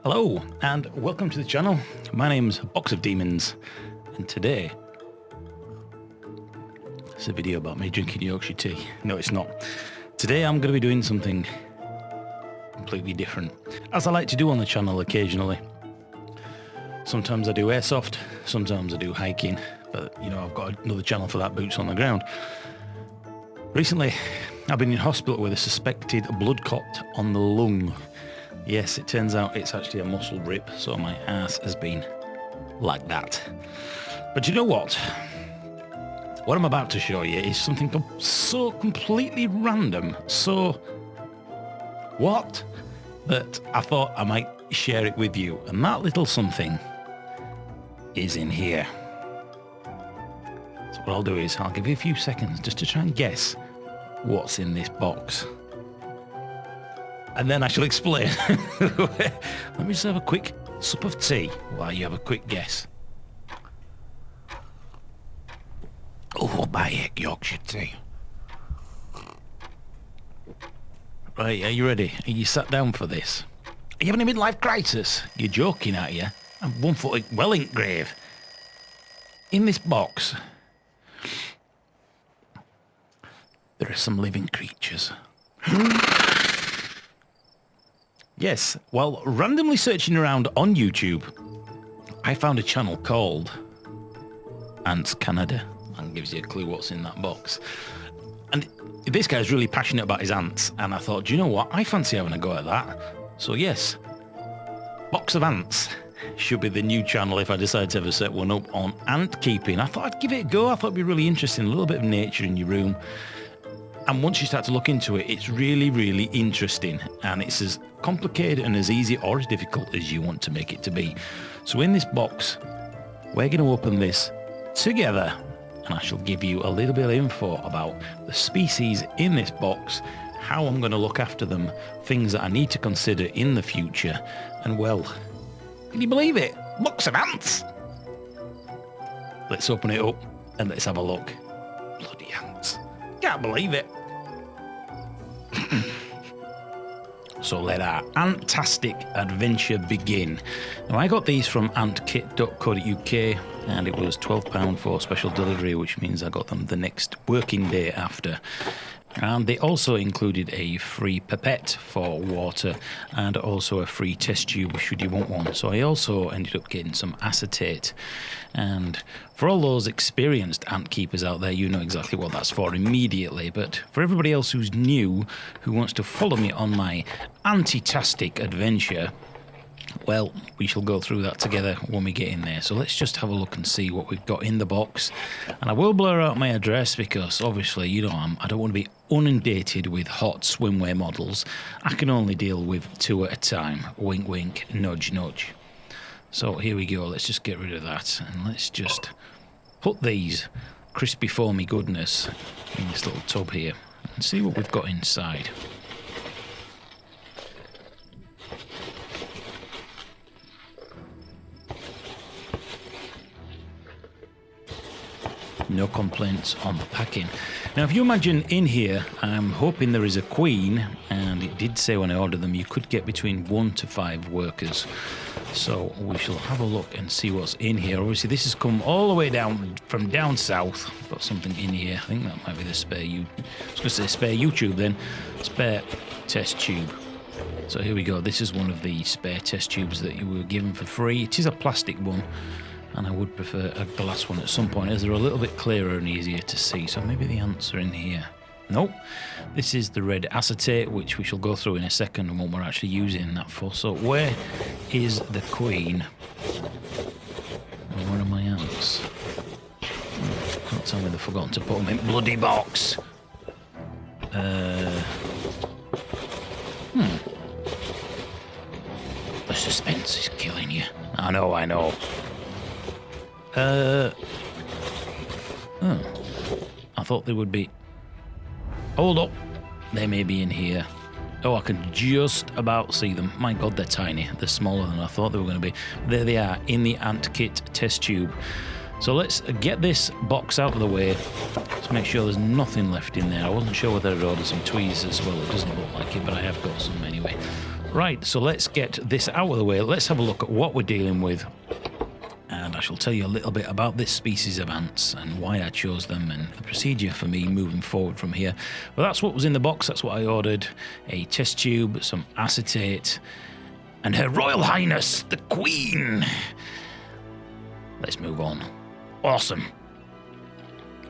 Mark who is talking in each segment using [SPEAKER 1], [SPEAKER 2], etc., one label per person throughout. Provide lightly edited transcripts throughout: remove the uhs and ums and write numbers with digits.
[SPEAKER 1] Hello and welcome to the channel. My name's Box of Demons and today it's a video about me drinking Yorkshire tea. No, it's not. Today I'm going to be doing something completely different, as I like to do on the channel occasionally. Sometimes I do airsoft, sometimes I do hiking, but you know, I've got another channel for that, boots on the ground. Recently I've been in hospital with a suspected blood clot on the lung. Yes, it turns out it's actually a muscle rip, so my ass has been like that. But you know what? What I'm about to show you is something so completely random, so what? That I thought I might share it with you. And that little something is in here. So what I'll do is I'll give you a few seconds just to try and guess what's in this box. And then I shall explain. Let me just have a quick sup of tea while you have a quick guess. Oh, my Yorkshire tea. Right, are you ready? Are you sat down for this? Are you having a midlife crisis? You're joking, aren't you? I'm 1 foot well in grave. In this box, there are some living creatures. Yes, while randomly searching around on YouTube, I found a channel called Ants Canada. That gives you a clue what's in that box. And this guy's really passionate about his ants, and I thought, do you know what? I fancy having a go at that. So yes, Box of Ants should be the new channel if I decide to ever set one up on ant keeping. I thought I'd give it a go. I thought it'd be really interesting, a little bit of nature in your room. And once you start to look into it, it's really, really interesting. And it's as complicated and as easy or as difficult as you want to make it to be. So in this box, we're going to open this together. And I shall give you a little bit of info about the species in this box, how I'm going to look after them, things that I need to consider in the future. And well, can you believe it? Box of ants! Let's open it up and let's have a look. Bloody ants. Can't believe it. So let our antastic adventure begin. Now I got these from antkit.co.uk and it was £12 for special delivery, which means I got them the next working day after. And they also included a free pipette for water and also a free test tube should you want one. So I also ended up getting some acetate. And for all those experienced ant keepers out there, you know exactly what that's for immediately. But for everybody else who's new, who wants to follow me on my anti-tastic adventure, well, we shall go through that together when we get in there. So let's just have a look and see what we've got in the box. And I will blur out my address because obviously, you know, I don't want to be inundated with hot swimwear models. I can only deal with 2 at a time. Wink, wink, nudge, nudge. So here we go. Let's just get rid of that. And let's just put these crispy foamy goodness in this little tub here and see what we've got inside. No complaints on the packing. Now, if you imagine in here, I'm hoping there is a queen, and it did say when I ordered them you could get between 1 to 5 workers. So we shall have a look and see what's in here. Obviously, this has come all the way down from down south. Got something in here. I think that might be the spare. I was going to say spare YouTube then. Spare test tube. So here we go. This is one of the spare test tubes that you were given for free. It is a plastic one. And I would prefer a glass one at some point, as they're a little bit clearer and easier to see. So maybe the ants are in here. Nope. This is the red acetate, which we shall go through in a second and what we're actually using that for. So where is the queen? Where are my ants? Don't tell me they've forgotten to put them in bloody box. The suspense is killing you. I know. I thought they would be. Hold up. They may be in here. Oh, I can just about see them. My God, they're tiny. They're smaller than I thought they were going to be. There they are in the ant kit test tube. So let's get this box out of the way. Let's make sure there's nothing left in there. I wasn't sure whether I'd ordered some tweezers as well. It doesn't look like it, but I have got some anyway. Right, so let's get this out of the way. Let's have a look at what we're dealing with. And I shall tell you a little bit about this species of ants and why I chose them and the procedure for me moving forward from here. Well, that's what was in the box. That's what I ordered. A test tube, some acetate, and Her Royal Highness, the Queen. Let's move on. Awesome.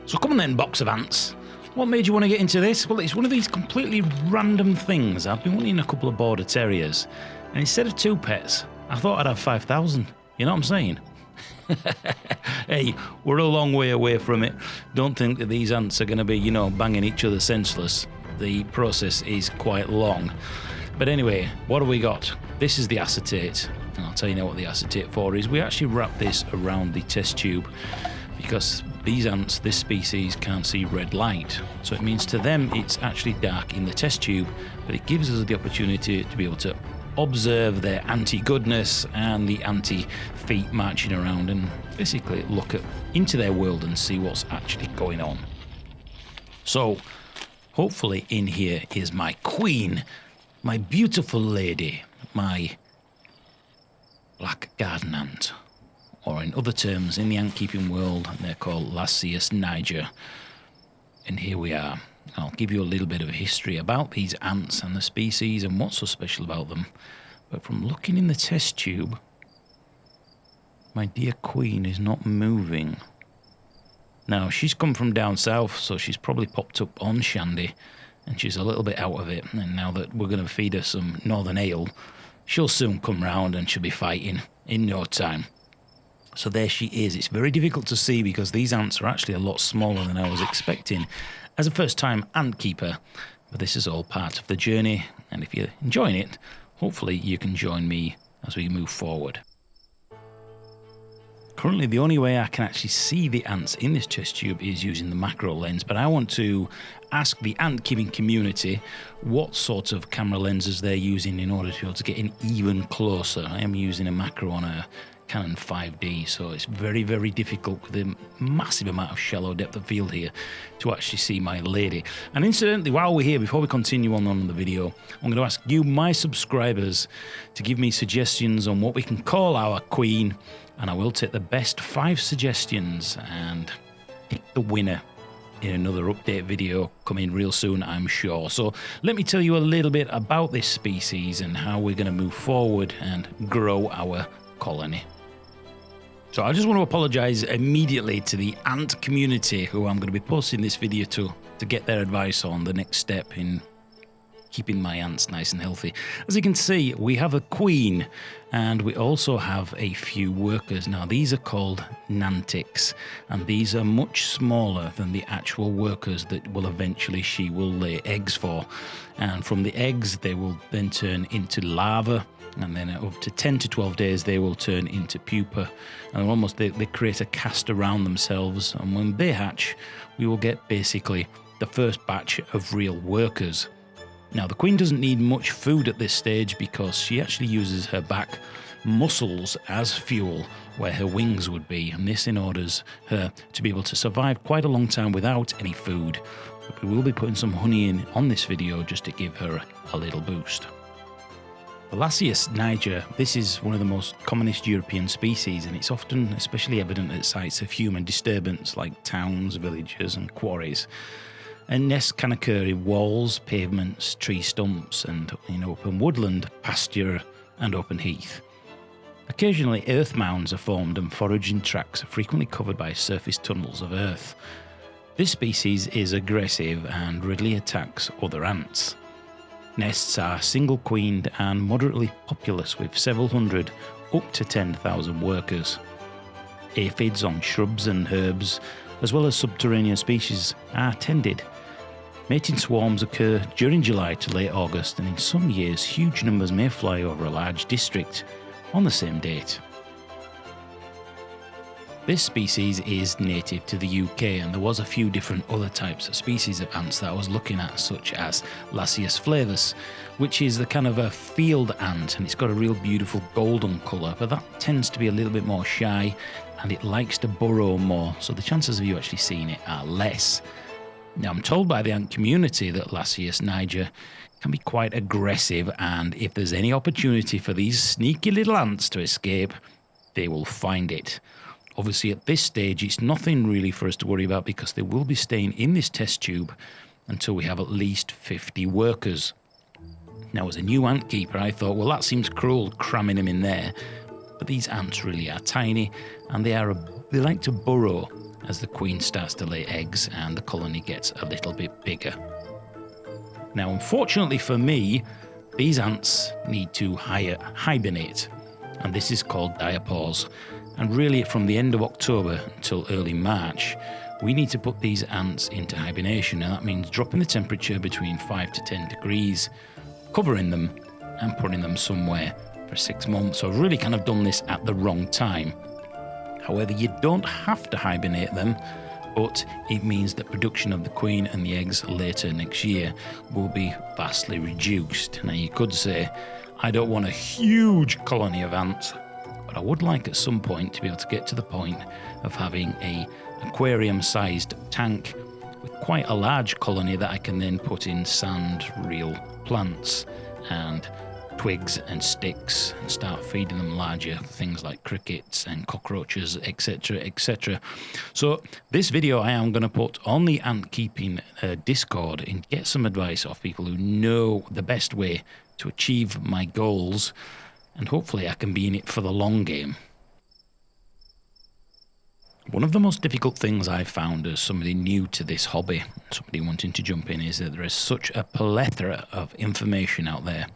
[SPEAKER 1] So come on then, box of ants. What made you want to get into this? Well, it's one of these completely random things. I've been wanting a couple of border terriers, and instead of 2 pets, I thought I'd have 5,000. You know what I'm saying? Hey, we're a long way away from it. Don't think that these ants are going to be, you know, banging each other senseless. The process is quite long. But anyway, what have we got? This is the acetate. And I'll tell you now what the acetate for is. We actually wrap this around the test tube because these ants, this species, can't see red light. So it means to them it's actually dark in the test tube, but it gives us the opportunity to be able to observe their anti-goodness and the anti-feet marching around and basically look into their world and see what's actually going on. So hopefully in here is my queen, my beautiful lady, my black garden ant, or in other terms in the ant-keeping world they're called Lasius niger. And here we are. I'll give you a little bit of history about these ants and the species and what's so special about them. But from looking in the test tube, my dear queen is not moving. Now, she's come from down south, so she's probably popped up on Shandy, and she's a little bit out of it. And now that we're going to feed her some northern ale, she'll soon come round and she'll be fighting in no time. So there she is. It's very difficult to see because these ants are actually a lot smaller than I was expecting as a first-time ant keeper. But this is all part of the journey, and if you're enjoying it, hopefully you can join me as we move forward. Currently, the only way I can actually see the ants in this test tube is using the macro lens, but I want to ask the ant-keeping community what sort of camera lenses they're using in order to be able to get in even closer. I am using a macro on a Canon 5D, so it's very, very difficult with a massive amount of shallow depth of field here to actually see my lady. And incidentally, while we're here, before we continue on the video, I'm going to ask you, my subscribers, to give me suggestions on what we can call our queen, and I will take the best 5 suggestions and pick the winner in another update video coming real soon, I'm sure. So let me tell you a little bit about this species and how we're going to move forward and grow our colony. So I just want to apologise immediately to the ant community who I'm going to be posting this video to get their advice on the next step in keeping my ants nice and healthy. As you can see, we have a queen and we also have a few workers. Now these are called nantics, and these are much smaller than the actual workers that will eventually she will lay eggs for. And from the eggs they will then turn into larvae, and then up to 10 to 12 days they will turn into pupa, and almost they create a cast around themselves, and when they hatch we will get basically the first batch of real workers. Now the queen doesn't need much food at this stage because she actually uses her back muscles as fuel where her wings would be, and this enables her to be able to survive quite a long time without any food. But we will be putting some honey in on this video just to give her a little boost. The Lasius niger, this is one of the most commonest European species, and it's often especially evident at sites of human disturbance like towns, villages and quarries. And nests can occur in walls, pavements, tree stumps, and in open woodland, pasture and open heath. Occasionally earth mounds are formed and foraging tracks are frequently covered by surface tunnels of earth. This species is aggressive and readily attacks other ants. Nests are single-queened and moderately populous with several hundred up to 10,000 workers. Aphids on shrubs and herbs, as well as subterranean species, are tended. Mating swarms occur during July to late August, and in some years huge numbers may fly over a large district on the same date. This species is native to the UK, and there was a few different other types of species of ants that I was looking at, such as Lasius flavus, which is the kind of a field ant, and it's got a real beautiful golden colour, but that tends to be a little bit more shy and it likes to burrow more, so the chances of you actually seeing it are less. Now I'm told by the ant community that Lasius niger can be quite aggressive, and if there's any opportunity for these sneaky little ants to escape, they will find it. Obviously, at this stage, it's nothing really for us to worry about because they will be staying in this test tube until we have at least 50 workers. Now, as a new ant keeper, I thought, well, that seems cruel, cramming them in there. But these ants really are tiny, and they like to burrow as the queen starts to lay eggs and the colony gets a little bit bigger. Now, unfortunately for me, these ants need to hibernate, and this is called diapause. And really, from the end of October until early March, we need to put these ants into hibernation, and that means dropping the temperature between 5 to 10 degrees, covering them, and putting them somewhere for 6 months. So I've really kind of done this at the wrong time. However, you don't have to hibernate them, but it means that production of the queen and the eggs later next year will be vastly reduced. Now, you could say, I don't want a huge colony of ants, but I would like at some point to be able to get to the point of having a aquarium-sized tank with quite a large colony that I can then put in sand, real plants, and twigs and sticks, and start feeding them larger things like crickets and cockroaches, etc., etc. So this video I am going to put on the ant keeping Discord and get some advice off people who know the best way to achieve my goals, and hopefully I can be in it for the long game. One of the most difficult things I've found as somebody new to this hobby, somebody wanting to jump in, is that there is such a plethora of information out there.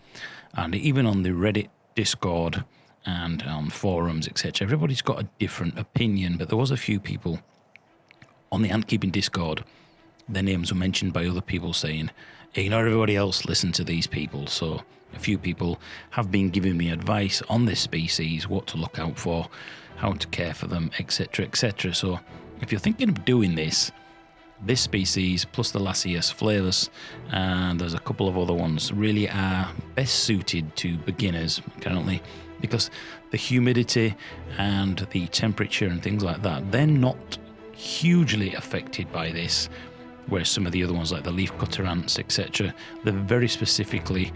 [SPEAKER 1] And even on the Reddit, Discord, and on forums, etc., everybody's got a different opinion. But there was a few people on the ant-keeping Discord, their names were mentioned by other people saying, ignore everybody else, listen to these people. So a few people have been giving me advice on this species, what to look out for, how to care for them, etc., etc. So if you're thinking of doing this species plus the Lasius flavus, and there's a couple of other ones, really are best suited to beginners currently, because the humidity and the temperature and things like that, they're not hugely affected by this, whereas some of the other ones like the leafcutter ants, etc., they're very specifically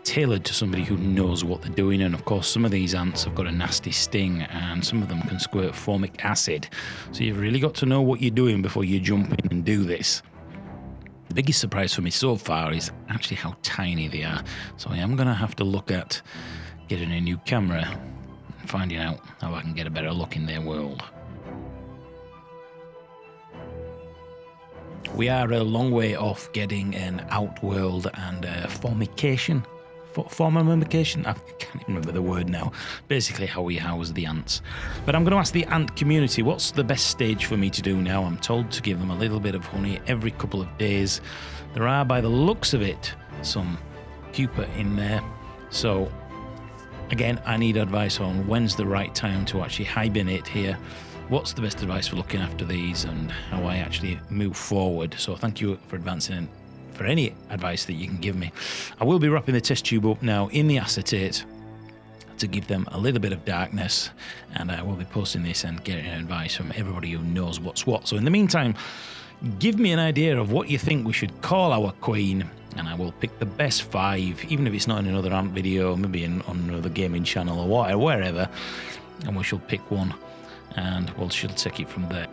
[SPEAKER 1] tailored to somebody who knows what they're doing. And of course, some of these ants have got a nasty sting, and some of them can squirt formic acid. So you've really got to know what you're doing before you jump in and do this. The biggest surprise for me so far is actually how tiny they are. So I am going to have to look at getting a new camera and finding out how I can get a better look in their world. We are a long way off getting an outworld and formication. Formication? I can't even remember the word now. Basically how we house the ants. But I'm going to ask the ant community, what's the best stage for me to do now? I'm told to give them a little bit of honey every couple of days. There are, by the looks of it, some pupa in there. So, again, I need advice on when's the right time to actually hibernate here. What's the best advice for looking after these and how I actually move forward? So thank you for advancing for any advice that you can give me. I will be wrapping the test tube up now in the acetate to give them a little bit of darkness, and I will be posting this and getting advice from everybody who knows what's what. So in the meantime, give me an idea of what you think we should call our queen, and I will pick the best 5, even if it's not in another ant video, maybe on another gaming channel or wherever, and we shall pick one and she'll take it from there.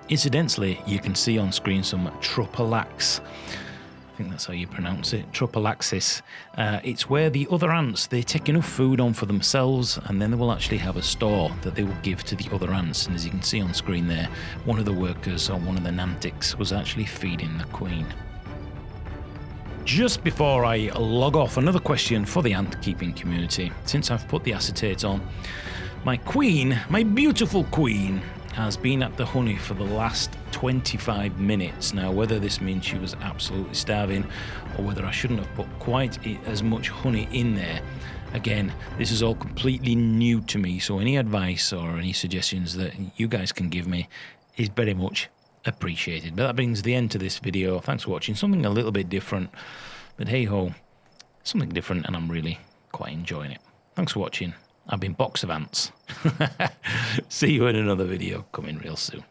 [SPEAKER 1] Incidentally, you can see on screen some tropalax. I think that's how you pronounce it, tropalaxis. It's where the other ants, they take enough food on for themselves, and then they will actually have a store that they will give to the other ants. And as you can see on screen there, one of the workers on one of the nantics was actually feeding the queen. Just before I log off, another question for the ant keeping community. Since I've put the acetate on, my queen, my beautiful queen, has been at the honey for the last 25 minutes. Now, whether this means she was absolutely starving or whether I shouldn't have put quite as much honey in there, again, this is all completely new to me, so any advice or any suggestions that you guys can give me is very much appreciated. But that brings the end to this video. Thanks for watching. Something a little bit different, but hey ho, something different, and I'm really quite enjoying it. Thanks for watching. I've been Box of Ants. See you in another video coming real soon.